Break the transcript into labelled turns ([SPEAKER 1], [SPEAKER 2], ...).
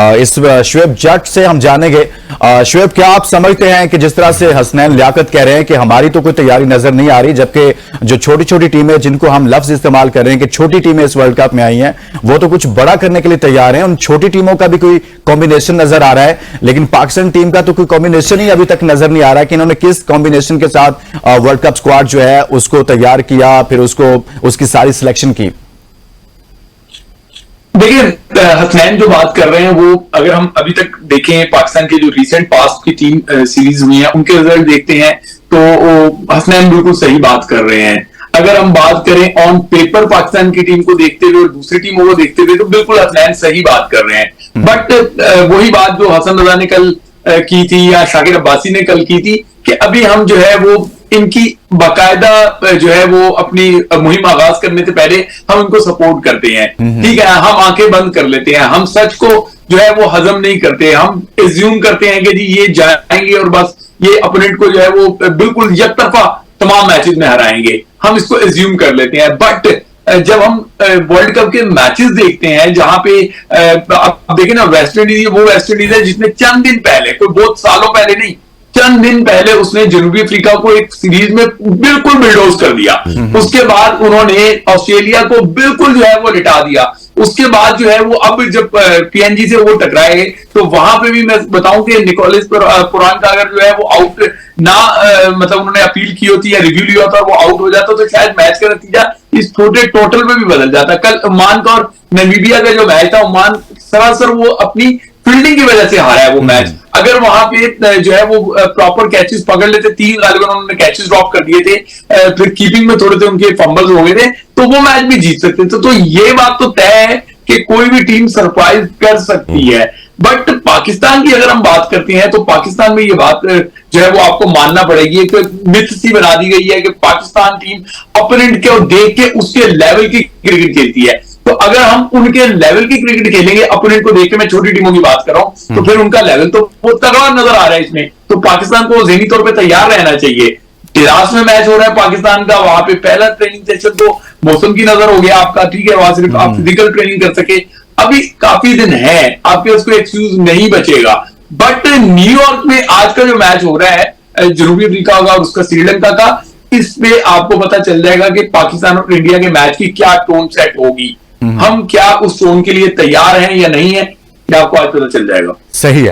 [SPEAKER 1] इस शुएब जट से हम जानेंगे। शुएब, क्या आप समझते हैं कि जिस तरह से हसनैन लियाकत कह रहे हैं कि हमारी तो कोई तैयारी नजर नहीं आ रही, जबकि जो छोटी छोटी टीमें जिनको हम लफ्ज इस्तेमाल कर रहे हैं कि छोटी टीमें इस वर्ल्ड कप में आई हैं, वो तो कुछ बड़ा करने के लिए तैयार हैं, उन छोटी टीमों का भी कोई कॉम्बिनेशन नजर आ रहा है, लेकिन पाकिस्तान टीम का तो कोई कॉम्बिनेशन ही अभी तक नजर नहीं आ रहा कि इन्होंने किस कॉम्बिनेशन के साथ वर्ल्ड कप स्क्वाड जो है उसको तैयार किया, फिर उसको उसकी सारी सिलेक्शन की।
[SPEAKER 2] देखिए, हसनैन जो बात कर रहे हैं वो अगर हम अभी तक देखें पाकिस्तान के जो रिसेंट पास्ट की टीम सीरीज हुई है उनके रिजल्ट देखते हैं तो हसनैन बिल्कुल सही बात कर रहे हैं। अगर हम बात करें ऑन पेपर पाकिस्तान की टीम को देखते हुए और दूसरी टीमों को देखते हुए तो बिल्कुल हसनैन सही बात कर रहे हैं। बट वही बात जो हसन रजा ने कल की थी या शाकिर अब्बासी ने कल की थी कि अभी हम जो है वो इनकी बाकायदा जो है वो अपनी मुहिम आगाज करने से पहले हम इनको सपोर्ट करते हैं। ठीक है, हम आंखें बंद कर लेते हैं, हम सच को जो है वो हजम नहीं करते, हम एज्यूम करते हैं कि जी ये जाएंगे और बस ये अपोनेंट को जो है वो बिल्कुल एक तरफा तमाम मैचेस में हराएंगे, हम इसको एज्यूम कर लेते हैं। बट जब हम वर्ल्ड कप के मैचेस देखते हैं जहां पे आप देखें ना, वेस्ट इंडीज वो वेस्ट इंडीज है जिसने चंद दिन पहले, कोई बहुत सालों पहले नहीं, चंद दिन पहले उसने जनूबी अफ्रीका को एक सीरीज में बिल्कुल बिल्डोज कर दिया। उसके बाद उन्होंने ऑस्ट्रेलिया को बिल्कुल जो है वो लिटा दिया। उसके बाद जो है वो अब जब पीएनजी से वो टकराए तो वहां पे भी मैं बताऊं कि निकोलस पुरान का अगर जो है वो आउट ना मतलब उन्होंने अपील की होती या रिव्यू लिया होता और वो आउट हो जाता तो शायद मैच का नतीजा इस छोटे टोटल में भी बदल जाता। कल ओमान का और नामीबिया का जो मैच था, ओमान सरासर वो अपनी फील्डिंग की वजह से हारा है वो मैच। अगर वहां पे जो है वो प्रॉपर कैचेस पकड़ लेते, 3 गालिबन उन्होंने कैचेस ड्रॉप कर दिए थे, फिर कीपिंग में थोड़े से उनके फंबल्स हो गए थे तो वो मैच भी जीत सकते थे। तो ये बात तो तय है कि कोई भी टीम सरप्राइज कर सकती है। बट पाकिस्तान की अगर हम बात करते हैं तो पाकिस्तान में ये बात जो है वो आपको मानना पड़ेगी, एक मिथ सी बना दी गई है कि पाकिस्तान टीम अपोनेंट को देख के उसके लेवल की क्रिकेट खेलती है। तो अगर हम उनके लेवल की क्रिकेट खेलेंगे अपोनेंट को देख के, मैं छोटी टीमों की बात कर रहा हूं, तो फिर उनका लेवल तो वो तगड़ा नजर आ रहा है इसमें। तो पाकिस्तान को ज़हनी तौर पे तैयार रहना चाहिए। टिरास में मैच हो रहा है पाकिस्तान का, वहां पे पहला ट्रेनिंग सेशन तो मौसम की नजर हो गया आपका, ठीक है, वहां सिर्फ आप फिजिकल ट्रेनिंग कर सके, अभी काफी दिन है, आपके उसको एक्सक्यूज नहीं बचेगा। बट न्यूयॉर्क में आज का जो मैच हो रहा है जनूबी अफ्रीका का और उसका श्रीलंका का, इसमें आपको पता चल जाएगा कि पाकिस्तान और इंडिया के मैच की क्या टोन सेट होगी, हम क्या उस टोन के लिए तैयार हैं या नहीं है, क्या आपको आज पता चल जाएगा।
[SPEAKER 1] सही है।